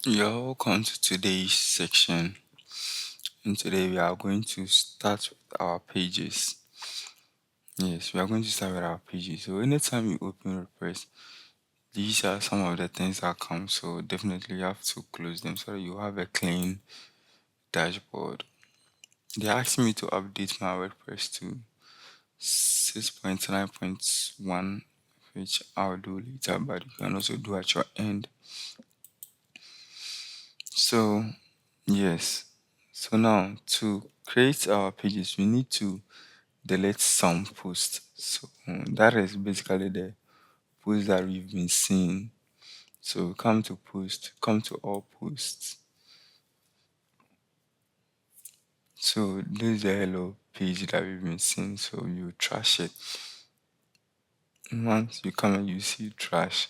You're welcome to today's section. And today we are going to start with our pages. Yes, we are going to start with our pages. So anytime you open WordPress, these are some of the things that come. So definitely you have to close them so that you have a clean dashboard. They asked me to update my WordPress to 6.9.1, which I'll do later, but you can also do at your end. So yes. So now to create our pages, we need to delete some posts. So that is basically the posts that we've been seeing. So come to post, come to all posts. So this is the hello page that we've been seeing. So you trash it. Once you come and you see trash,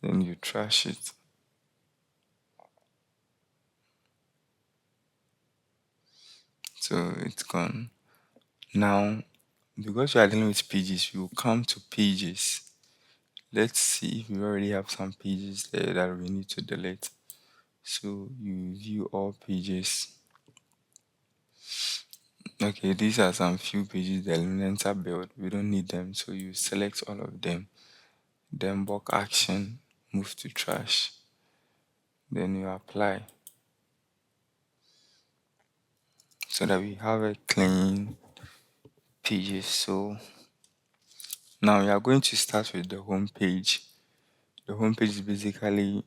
then you trash it. So it's gone. Now, because we are dealing with pages, we will come to pages. Let's see if we already have some pages there that we need to delete. So you view all pages. Okay, these are some few pages that Elementor built. We don't need them, so you select all of them. Then bulk action, move to trash. Then you apply. So that we have a clean pages. So now we are going to start with the home page. The home page is basically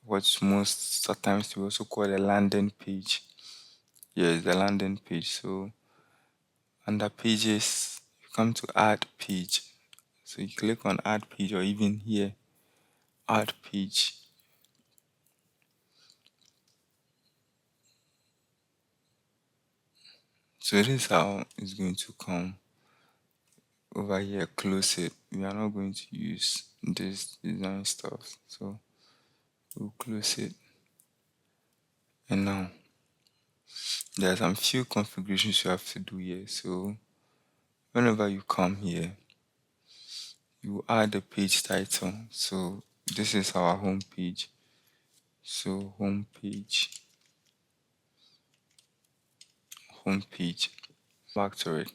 what most sometimes we also call a landing page. Yes, the landing page. So under pages, you come to add page. So you click on add page or even here, add page. So this is how it's going to come over here. Close it. We are not going to use this design stuff. So we'll close it. And now there are some few configurations you have to do here. So whenever you come here, you add the page title. So this is our home page. So home page. Back to it.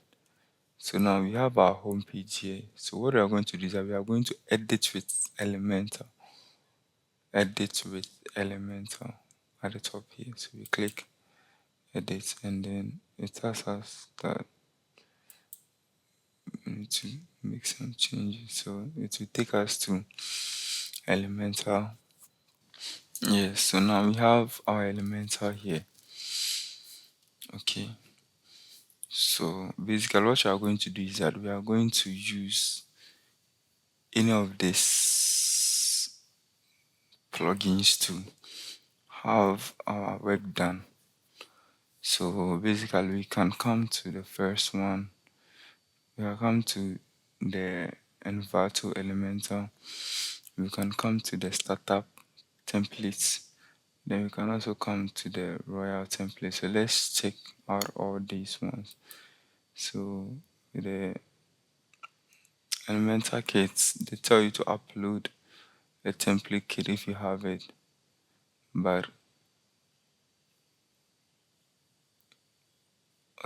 So now we have our home page here. So what we are going to do is that we are going to edit with Elementor. Edit with Elementor at the top here. So we click edit and then it tells us that we need to make some changes. So it will take us to Elementor. Yes, so now we have our Elementor here. Okay. So basically what we are going to do is that we are going to use any of these plugins to have our work done. So basically we can come to the first one. We can come to the Envato Elementor. We can come to the startup templates. Then we can also come to the royal template. So let's check out all these ones. So the Elementor kits, they tell you to upload a template kit if you have it. But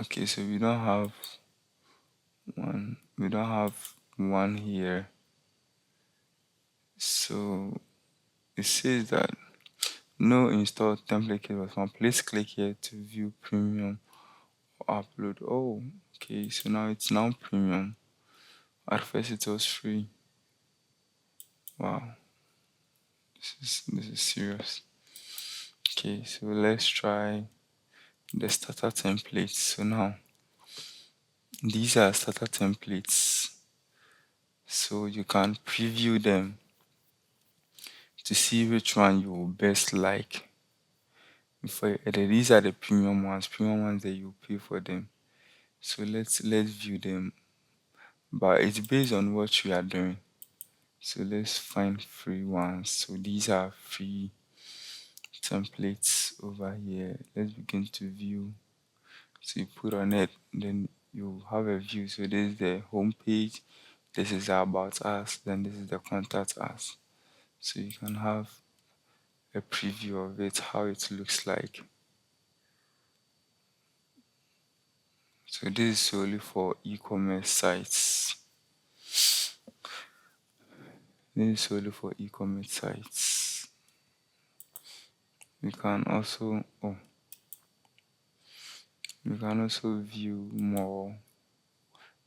okay, so we don't have one here. So it says that no install template kit was found. Please click here to view premium or upload. Oh, okay, so now it's now premium. At first it was free. Wow, this is serious. Okay, so let's try the starter templates. So now these are starter templates. So you can preview them to see which one you will best like. These are the premium ones that you pay for them. So let's view them, but it's based on what we are doing. So let's find free ones. So these are free templates over here. Let's begin to view. So you put on it, then you have a view. So this is the home page, this is the about us, then this is the contact us. So you can have a preview of it, how it looks like. So this is solely for e-commerce sites. This is solely for e-commerce sites. We can also view more.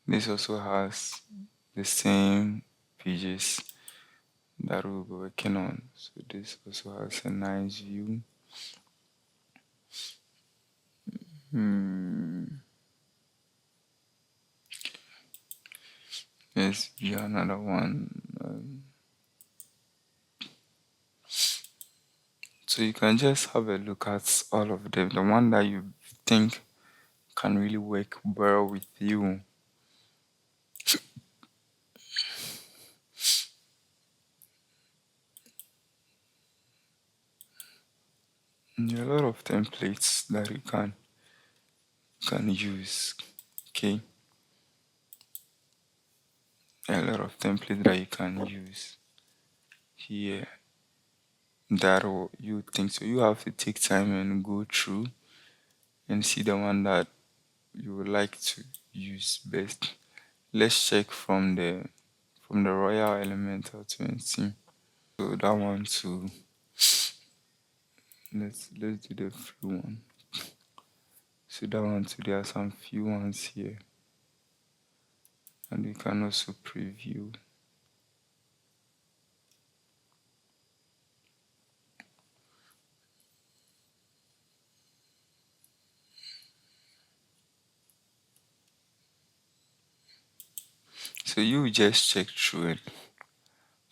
This also has the same pages that we'll be working on. So this also has a nice view. Let's view another one. So you can just have a look at all of them. The one that you think can really work well with you. There are a lot of templates that you can use. Okay. A lot of templates that you can use here that you think so. You have to take time and go through and see the one that you would like to use best. Let's check from the Royal Elemental 20. So that one too. Let's do the free one. So that one too. There are some few ones here, and we can also preview. So you just check through it,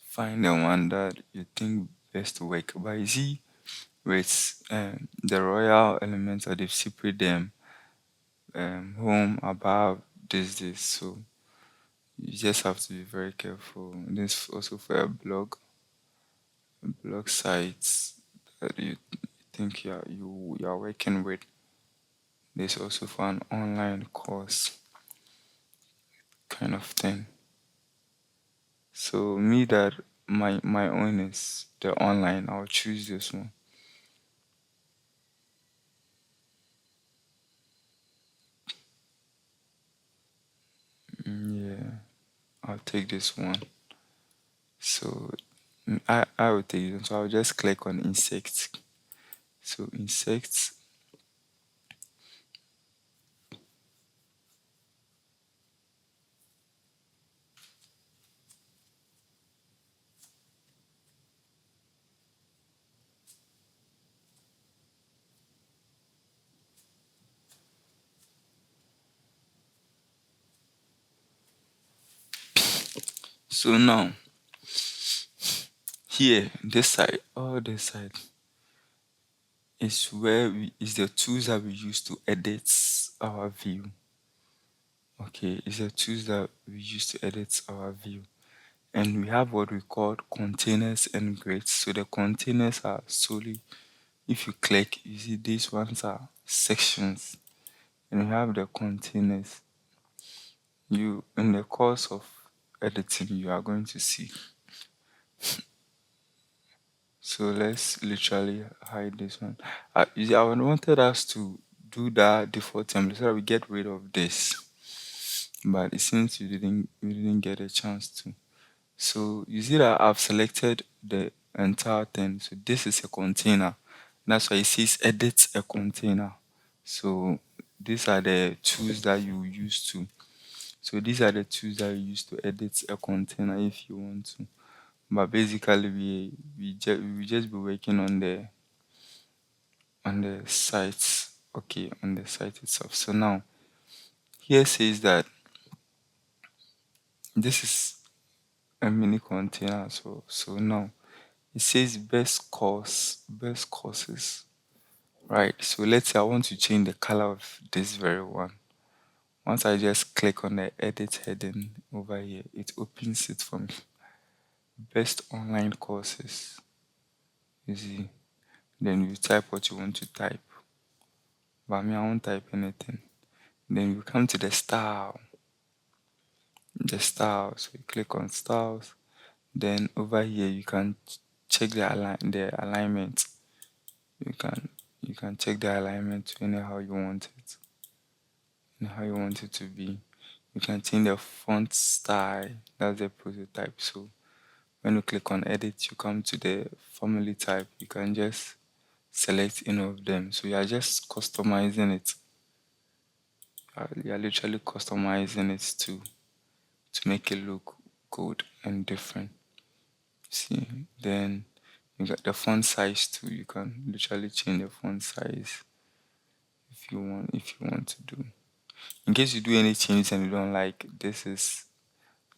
find the one that you think best work. But you see, with the Royal Elemental, they've separated them home, above, this. So you just have to be very careful. This also for a blog sites that you think you are working with. There's also for an online course kind of thing. So me that my own is the online, I'll choose this one. Yeah, I'll take this one. So I will take this one. So I'll just click on insects. So insects. So now here, this side, all this side is where is the tools that we use to edit our view. Okay, it's the tools that we use to edit our view. And we have what we call containers and grids. So the containers are solely, if you click, you see these ones are sections. And we have the containers. You, in the course of editing, you are going to see. So let's literally hide this one. I wanted us to do that default template so that we get rid of this, but it seems we didn't get a chance to. So you see that I've selected the entire thing. So this is a container. That's why it says edit a container. So these are the tools that you use to. So these are the tools that you use to edit a container if you want to. But basically, we just be working on the site. Okay, on the site itself. So now here says that this is a mini container. So now it says best courses. Right. So let's say I want to change the color of this very one. Once I just click on the edit heading over here, it opens it for me. Best online courses. You see. Then you type what you want to type. But me, I won't type anything. Then you come to the style. The style. So you click on styles. Then over here you can check the alignment. You can check the alignment to anyhow you want it, anyhow you want it to be. You can change the font style. That's the prototype. So when you click on edit, you come to the family type. You can just select any of them. So you are just customizing it. You are literally customizing it to make it look good and different. See, then you got the font size too. You can literally change the font size if you want to do. In case you do any changes and you don't like, this is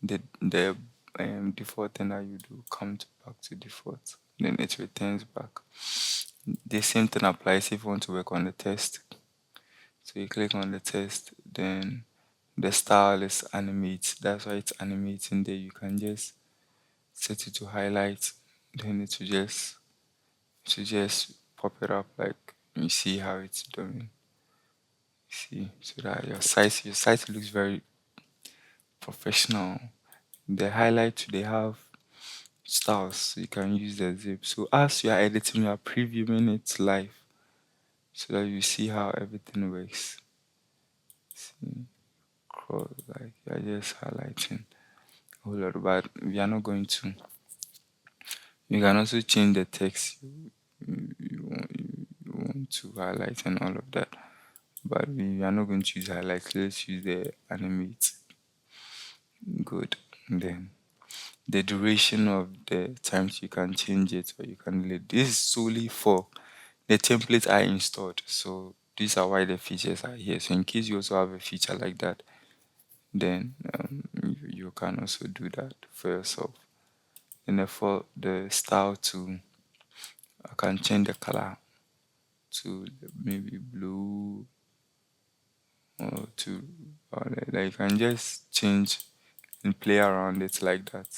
the default thing that you do. Back to default, then it returns back. The same thing applies if you want to work on the text. So you click on the text, then the style is animate. That's why it's animating there. You can just set it to highlight, then it will just pop it up like you see how it's doing. See, so that your site looks very professional. The highlight they have styles, so you can use the zip. So as you are editing, you are previewing it live so that you see how everything works. See, like you're just highlighting a whole lot, but we are not going to. You can also change the text you want to highlight and all of that, but we are not going to use highlights. Let's use the animate. Good. Then the duration of the times you can change it or you can delete. This is solely for the templates I installed. So these are why the features are here. So in case you also have a feature like that, then you can also do that for yourself. And for the style too, I can change the color to maybe blue or to like you can just change and play around it like that.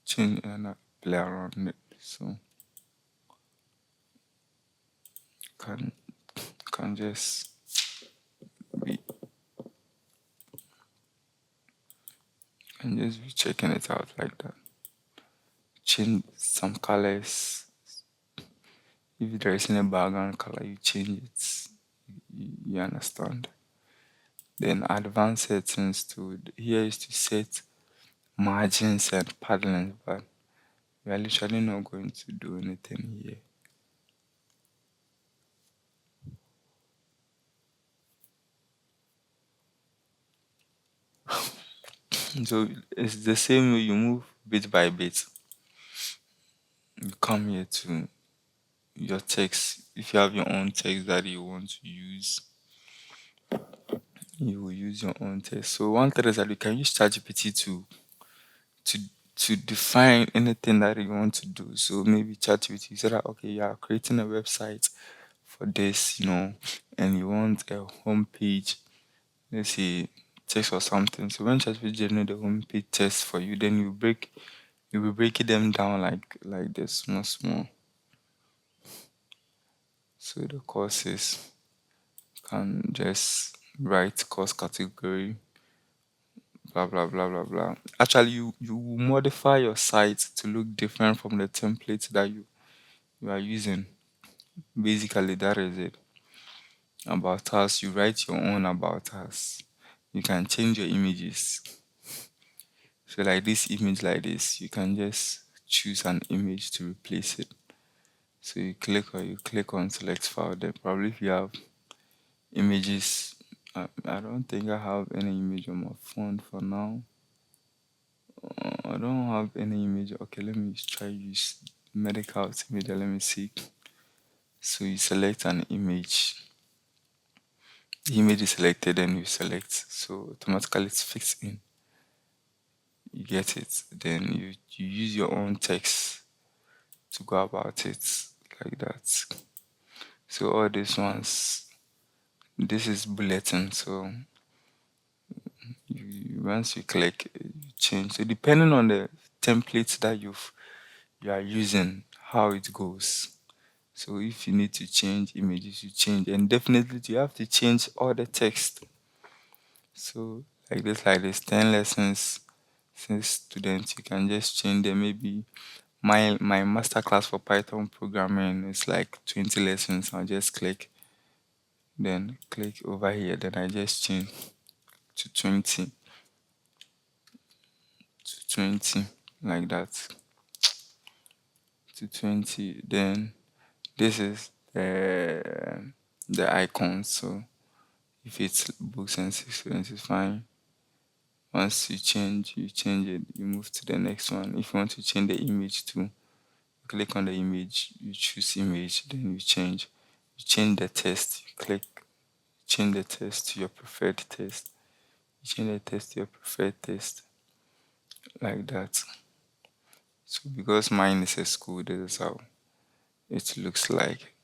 Change and play around it. So can can just be can just be checking it out like that. Change some colors. If there is any background color, you change it. You understand. Then advanced settings to here is to set margins and padding, but we are literally not going to do anything here. So it's the same way you move bit by bit. You come here to your text. If you have your own text that you want to use, you will use your own text. So one thing is that you can use ChatGPT to to define anything that you want to do. So maybe ChatGPT, you say that okay, you are creating a website for this, and you want a home page, let's say text or something. So when ChatGPT generate the home page text for you, then you will break them down like this small. So the courses can just write course category, blah blah blah blah blah. Actually, you will modify your site to look different from the template that you are using. Basically, that is it. About us, you write your own about us. You can change your images. So like this image like this, you can just choose an image to replace it. So you click on select file. Then probably if you have images, I don't think I have any image on my phone for now. I don't have any image. Okay, let me try use medical image. Let me see. So you select an image. The image is selected, and you select. So automatically it's fixed in. You get it. Then you use your own text to go about it like that. So all these ones, this is bulletin. So once you click, you change. So depending on the template that you are using, how it goes. So if you need to change images, you change, and definitely you have to change all the text. So like this, 10 lessons since students, you can just change them. Maybe my master class for Python programming is like 20 lessons. I'll just click over here, then I just change to 20 like that, to 20. Then this is the icons. So if it's books and six students, it's fine. Once you change it, you move to the next one. If you want to change the image too, click on the image, you choose image, then you change the text, change the text to your preferred text, you change the text to your preferred text, like that. So because mine is a school, this is how it looks like.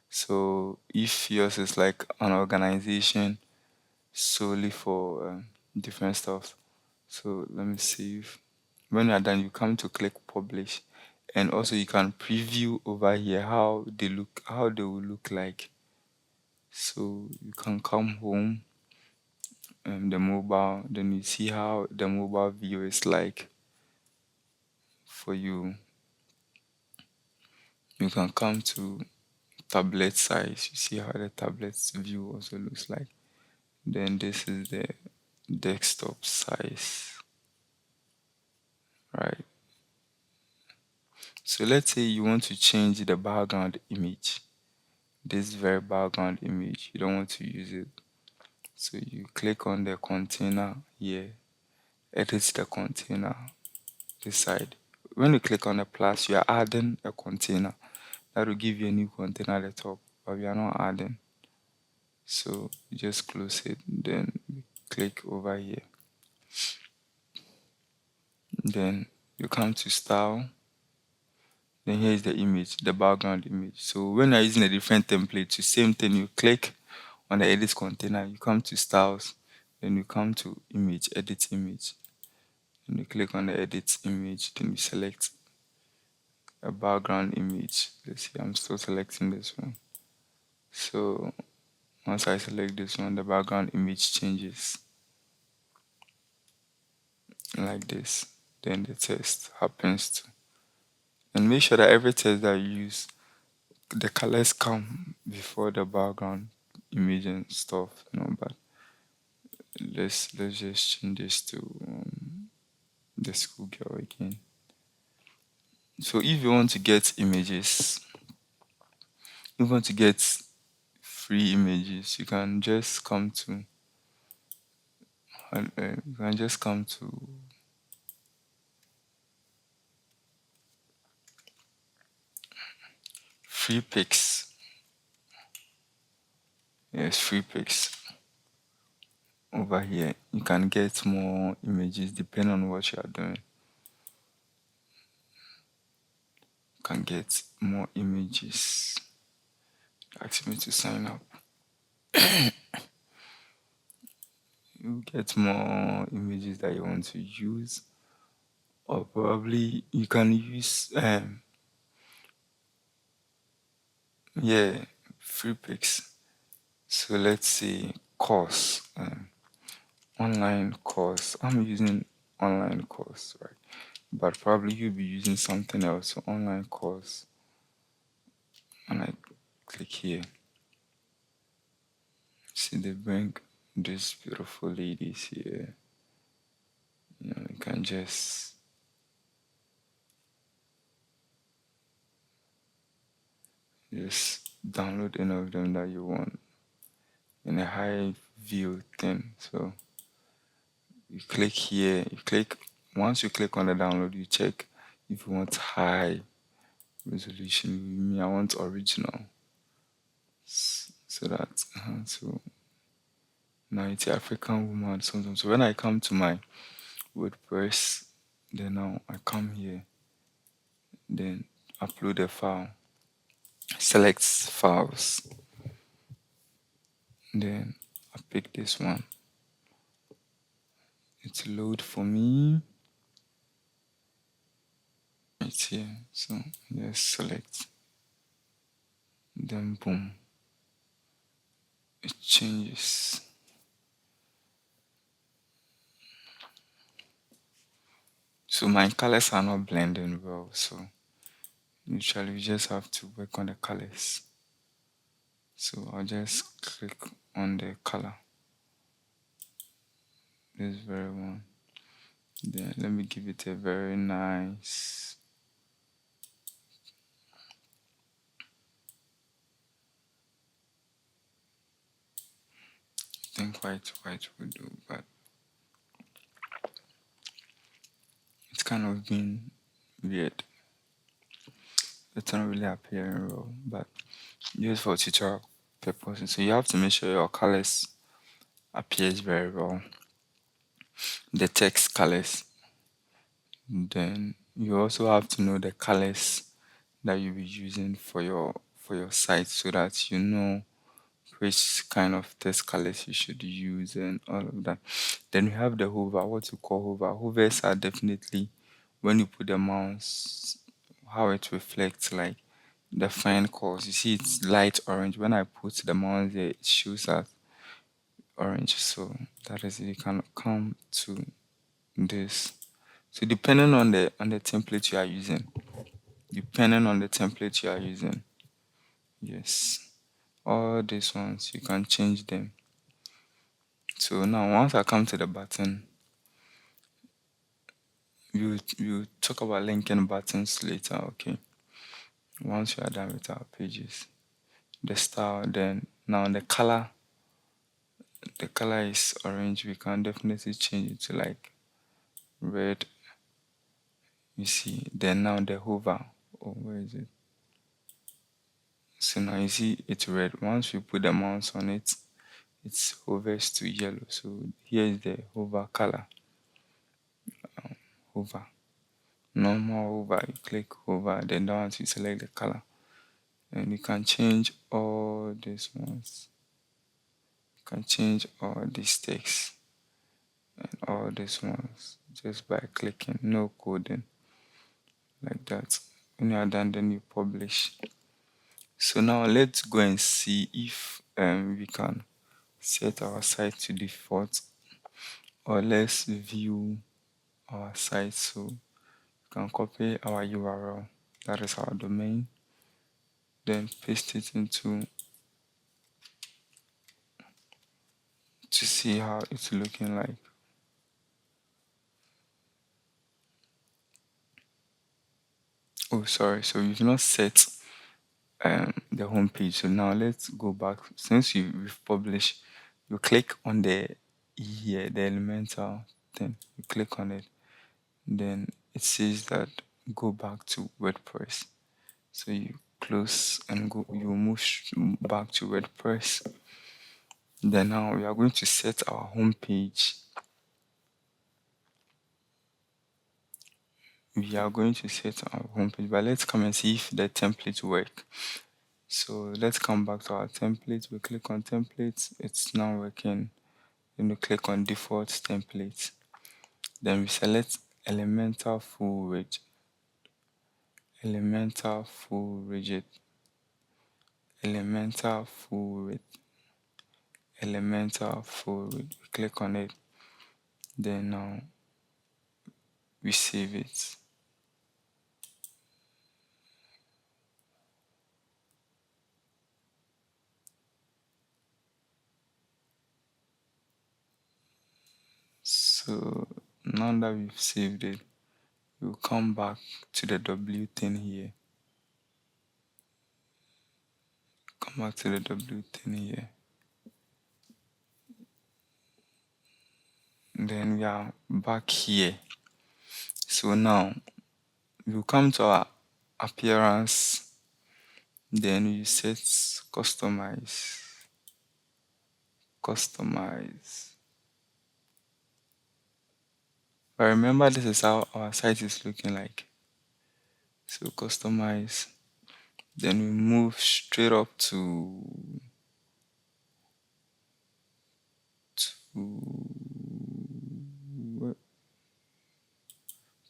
So if yours is like an organization solely for different stuff, so let me see if when you're done, you come to click publish, and also you can preview over here how they will look like. So you can come home, the mobile, then you see how the mobile view is like for you. You can come to tablet size, you see how the tablet view also looks like. Then this is the desktop size, right? So let's say you want to change the background image, this very background image, you don't want to use it. So you click on the container here, edit the container, this side. When you click on the plus, you are adding a container. That will give you a new container at the top, but we are not adding. So you just close it, then click over here. Then you come to style. Then here is the image, the background image. So when you're using a different template, the same thing, you click on the edit container, you come to styles, then you come to image, edit image. Then you click on the edit image, then you select a background image. Let's see, I'm still selecting this one. So once I select this one, the background image changes like this. Then the text happens to. And make sure that every text that you use, the colors come before the background image and stuff, but let's just change this to the schoolgirl again. So if you want to get images, if you want to get free images, you can just come to free pics. Yes, free pics. Over here, you can get more images depending on what you are doing. You can get more images. Ask me to sign up. You get more images that you want to use, or probably you can use free pics. So let's say course, online course. I'm using online course, right? But probably you'll be using something else. So online course, and I click here. See, they bring these beautiful ladies here. You can just download any of them that you want in a high view thing. So you click here, once you click on the download, you check if you want high resolution. Me, I want original. So that so now it's African woman. So when I come to my WordPress, then now I come here, then upload a file, select files, then I pick this one. It's load for me. It's here. So just select. Then boom. It changes. So my colors are not blending well. So Usually, you just have to work on the colors. So I'll just click on the color, this very one. Then let me give it a very nice. I think white will do, but it's kind of been weird. It's not really appearing raw, but just for tutorial purposes. So you have to make sure your colors appears very well. The text colors. Then you also have to know the colors that you'll be using for your site so that you know which kind of text colors you should use and all of that. Then we have the hover, what you call hover. Hovers are definitely when you put the mouse, how it reflects like the fine colors. You see it's light orange. When I put the mouse there, it shows as orange. So that is it. You can come to this. So depending on the template you are using. Depending on the template you are using. Yes. All these ones you can change them. So now once I come to the button, you talk about linking buttons later, okay? Once you are done with our pages. The style, then now the color is orange. We can definitely change it to like red. You see, then now the hover. Oh, where is it? So now you see it's red. Once we put the mouse on it, it hovers to yellow. So here is the hover color. Hover. Normal hover. You click hover. Then once you select the color, and you can change all these ones. You can change all these text and all these ones just by clicking. No coding like that. When you are done, then you publish. So now let's go and see if we can set our site to default, or let's view our site. So you can copy our URL, that is our domain, then paste it into to see how it's looking like. Oh, sorry. So you've not set the home page. So now let's go back. Since we've published, you click on the here, the elemental thing. You click on it. Then it says that go back to WordPress. So you close and go. You move back to WordPress. Then now we are going to set our home page. We are going to set our home page, but let's come and see if the templates work. So let's come back to our template. We click on templates. It's now working. Then we click on default template. Then we select elemental full rigid. Elemental full rigid. Elemental full width. Elemental full width. We click on it. Then now we save it. So now that we've saved it, we'll come back to the W thing here. Come back to the W thing here. Then we are back here. So now we'll come to our appearance. Then you set customize. Customize. But remember, this is how our site is looking like. So customize. Then we move straight up to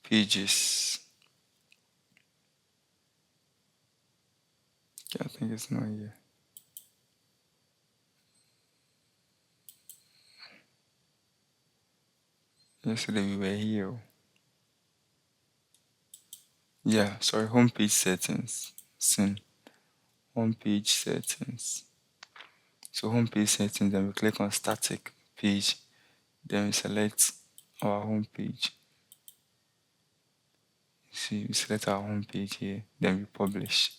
pages. Okay, I think it's not here. Yesterday we were here. Yeah, sorry, homepage settings. Sin. Homepage settings. So homepage settings, then we click on static page. Then we select our homepage. See, we select our homepage here. Then we publish.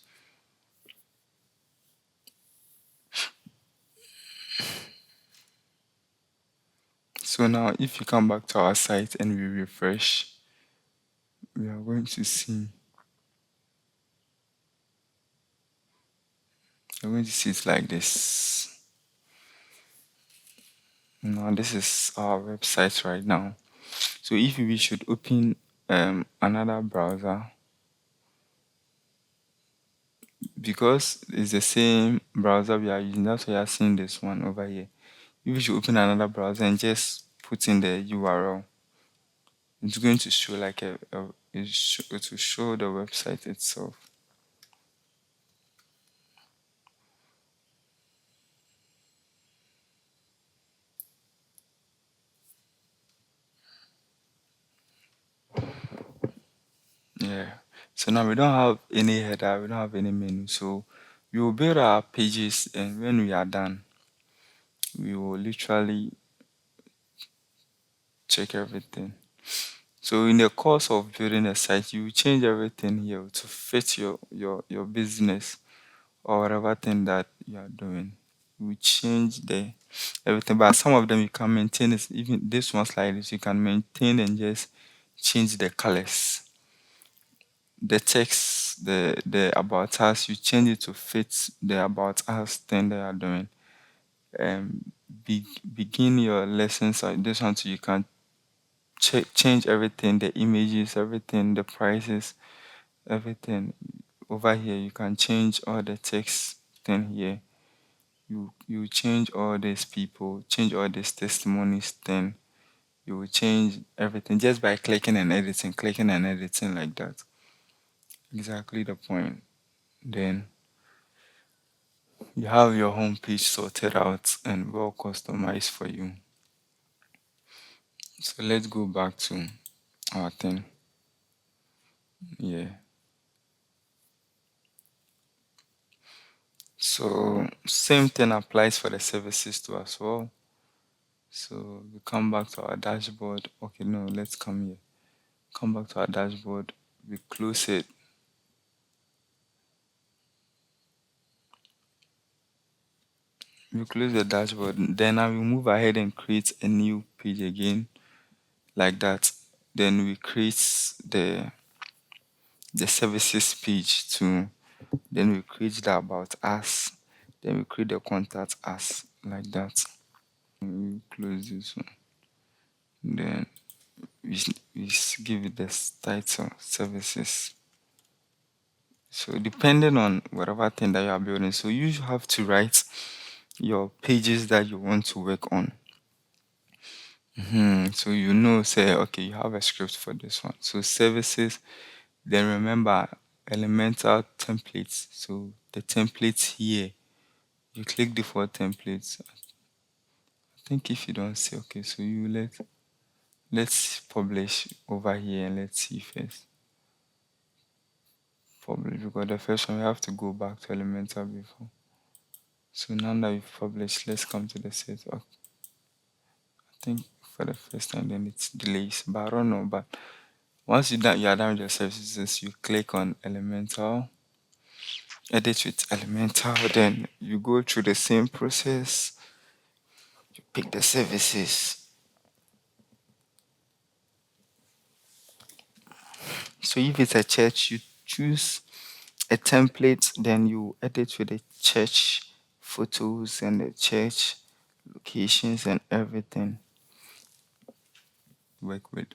So now if you come back to our site and we refresh, we are going to see you're going to see it like this. Now this is our website right now. So if we should open another browser, because it's the same browser we are using, that's why you are seeing this one over here. If you should open another browser and just put in the URL, it's going to show like it will show the website itself. Yeah. So now we don't have any header, we don't have any menu. So we will build our pages, and when we are done, we will literally check everything. So in the course of building a site, you change everything here to fit your business or whatever thing that you are doing. We change the everything, but some of them you can maintain it. Even this one's like this, you can maintain and just change the colors. The text, the about us, you change it to fit the about us thing that you are doing. Begin your lessons like this one, so you can change everything, the images, everything, the prices, everything. Over here you can change all the text thing here. You change all these people, change all these testimonies thing. You will change everything just by clicking and editing like that. Exactly the point. Then you have your home page sorted out and well customized for you. So let's go back to our thing. Yeah. So same thing applies for the services too as well. So we come back to our dashboard. Okay, no, let's come here. Come back to our dashboard. We close it. We close the dashboard. Then I will move ahead and create a new page again, like that. Then we create the services page too. Then we create the about us. Then we create the contact us, like that. We close this one. Then we give it the title services. So depending on whatever thing that you are building, so you have to write your pages that you want to work on. So say okay, you have a script for this one. So services, then remember elemental templates. So the templates here, you click default templates. I think if you don't see, okay, so let's publish over here and let's see first. Publish, because the first one we have to go back to elemental before. So now that we've published, let's come to the set. Okay. I think for the first time then it's delays, but I don't know. But once you are done with your services, you click on elemental, edit with elemental, then you go through the same process. You pick the services. So if it's a church, you choose a template, then you edit with the church photos and the church locations and everything. Work with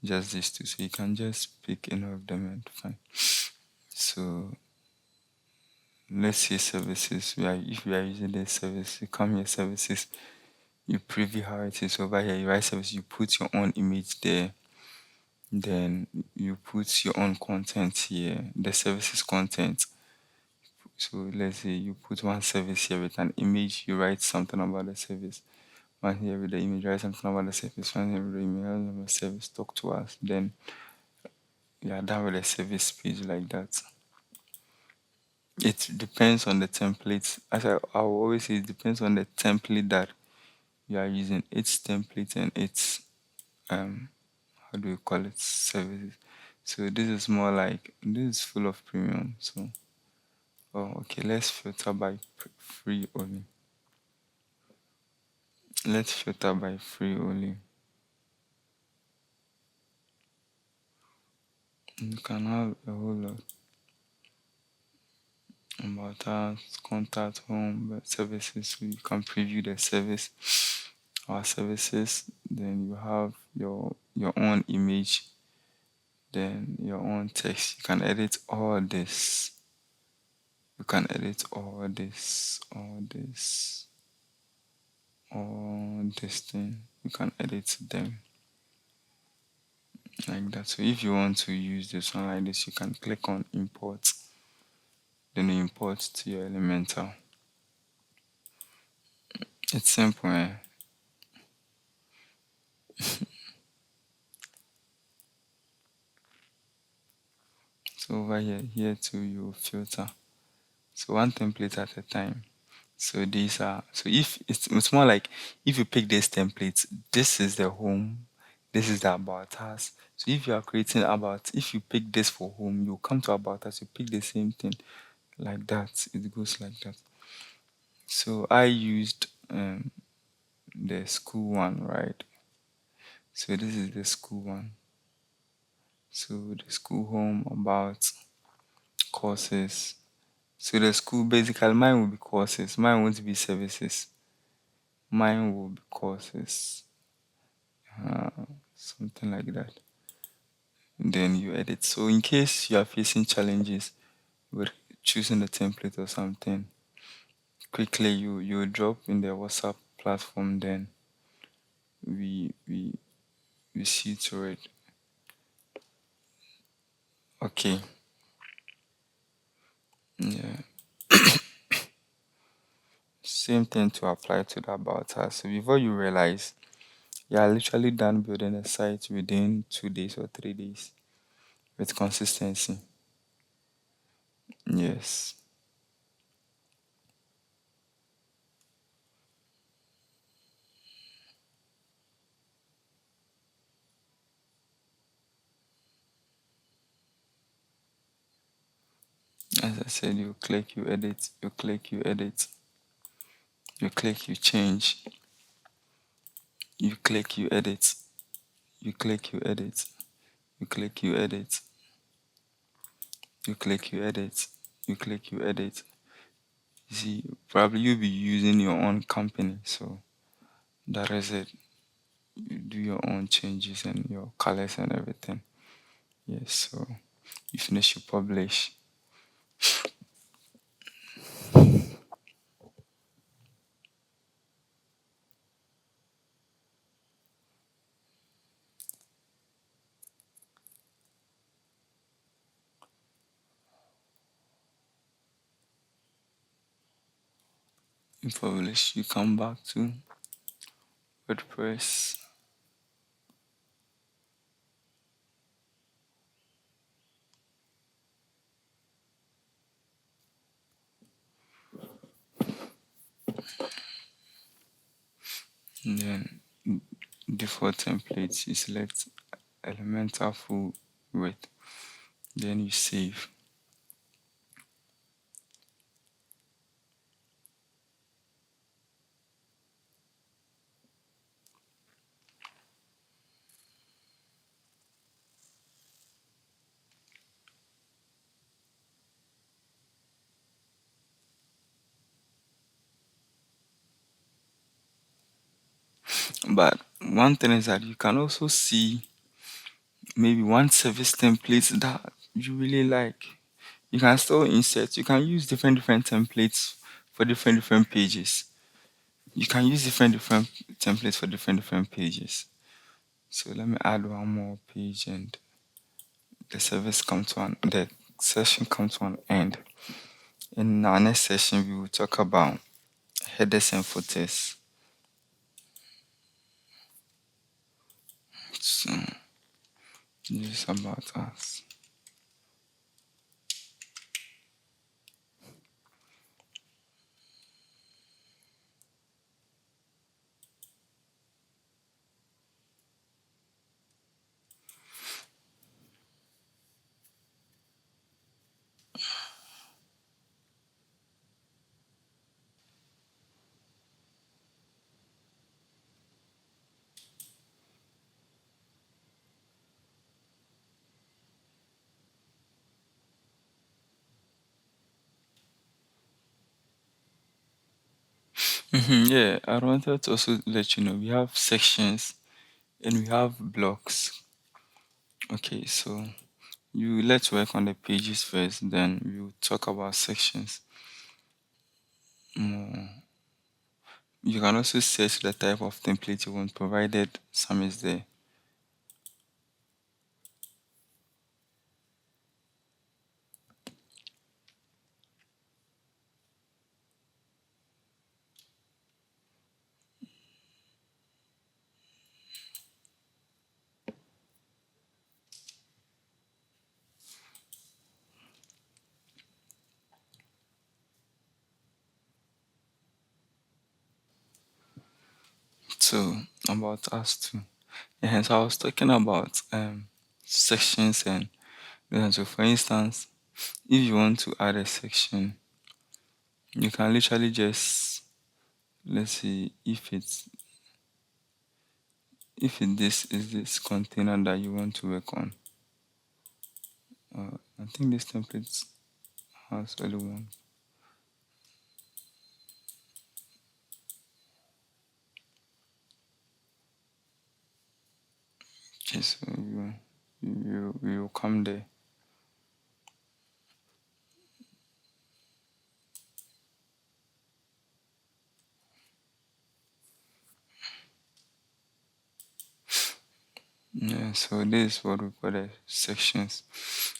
just these two, so you can just pick any of them and fine. So let's say services. If we are using the service, you come here services, you preview how it is over here. You write service, you put your own image there. Then you put your own content here, the services content. So let's say you put one service here with an image, you write something about the service. One here with the image, write something about the service. One here with the image, write about the service, talk to us. Then you are done with a service page like that. It depends on the template. As I will always say, it depends on the template that you are using. Its template and its how do you call it, services. So this is more like, this is full of premium. So okay, let's filter by free only. Let's filter by free only. You can have a whole lot about us, contact, home, services. So you can preview the service, our services. Then you have your own image, then your own text. You can edit all this. You can edit all this, all this thing. You can edit them like that. So if you want to use this one like this, you can click on import. Then you import to your Elementor. It's simple, eh? So over here too, you filter. So one template at a time. So these are, so if it's more like, if you pick this template, this is the home, this is the about us. So if you are creating about, if you pick this for home, you come to about us, you pick the same thing like that. It goes like that. So I used the school one, right? So this is the school one. So the school home, about, courses. So the school, basically mine will be courses. Mine won't be services. Mine will be courses. Something like that. Then you edit. So in case you are facing challenges with choosing the template or something, quickly you drop in the WhatsApp platform, then we see to it. Okay. Yeah. Same thing to apply to the about us. So before you realize, you are literally done building a site within 2 days or 3 days with consistency. Yes. As I said, you click, you edit, you click, you edit, you click, you change, you click, you edit, you click, you edit, you click, you edit, you click, you edit, you click, you edit. You see, probably you'll be using your own company, so that is it. You do your own changes and your colors and everything. Yes, so you finish, you publish. You publish, you come back to WordPress. And then default templates, you select Elementor full width. Then you save. But one thing is that you can also see maybe one service template that you really like. You can still insert. You can use different templates for different pages. You can use different templates for different pages. So let me add one more page, and the session comes to an end. In our next session, we will talk about headers and footers. So this is about us. Yeah, I wanted to also let you know we have sections and we have blocks. Okay, so let's work on the pages first, then we'll talk about sections more. You can also set the type of template you want, provided some is there. So about us too. And so I was talking about sections and then so for instance, if you want to add a section, you can literally just let's see this is this container that you want to work on. I think this template has only one. Okay, so you will come there. Yeah, so this is what we call the sections.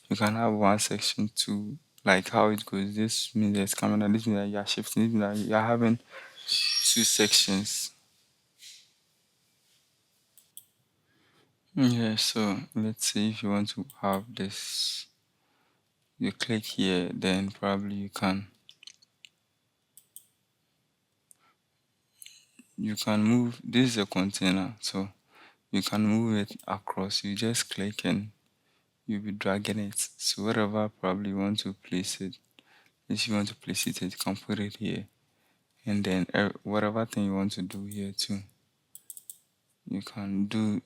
You can have one section to like how it goes. This means there's camera, this means that you are shifting, this means that you are having two sections. Yeah, so let's say if you want to have this, you click here, then probably you can move. This is a container, so you can move it across. You just click and you'll be dragging it. So wherever probably you want to place it, if you want to place it, you can put it here. And then whatever thing you want to do here too, you can do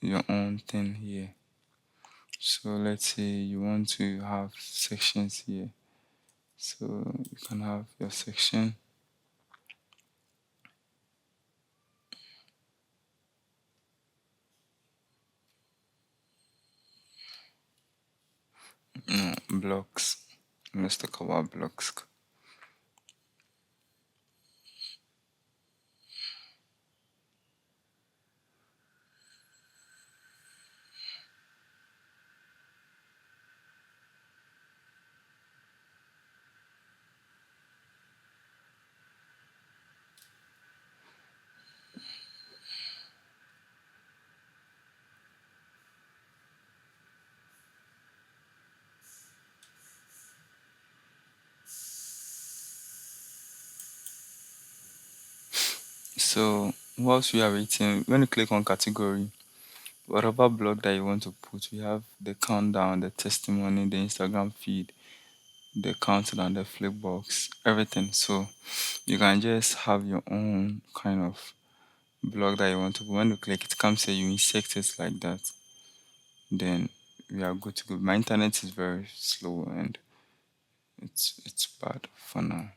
your own thing here. So let's say you want to have sections here. So you can have your section. No, blocks. Let's talk about blocks. So whilst we are waiting, when you click on category, whatever blog that you want to put, we have the countdown, the testimony, the Instagram feed, the countdown, the flipbox, everything. So you can just have your own kind of blog that you want to put. When you click, it comes here, you insert it like that. Then we are good to go. My internet is very slow and it's bad for now.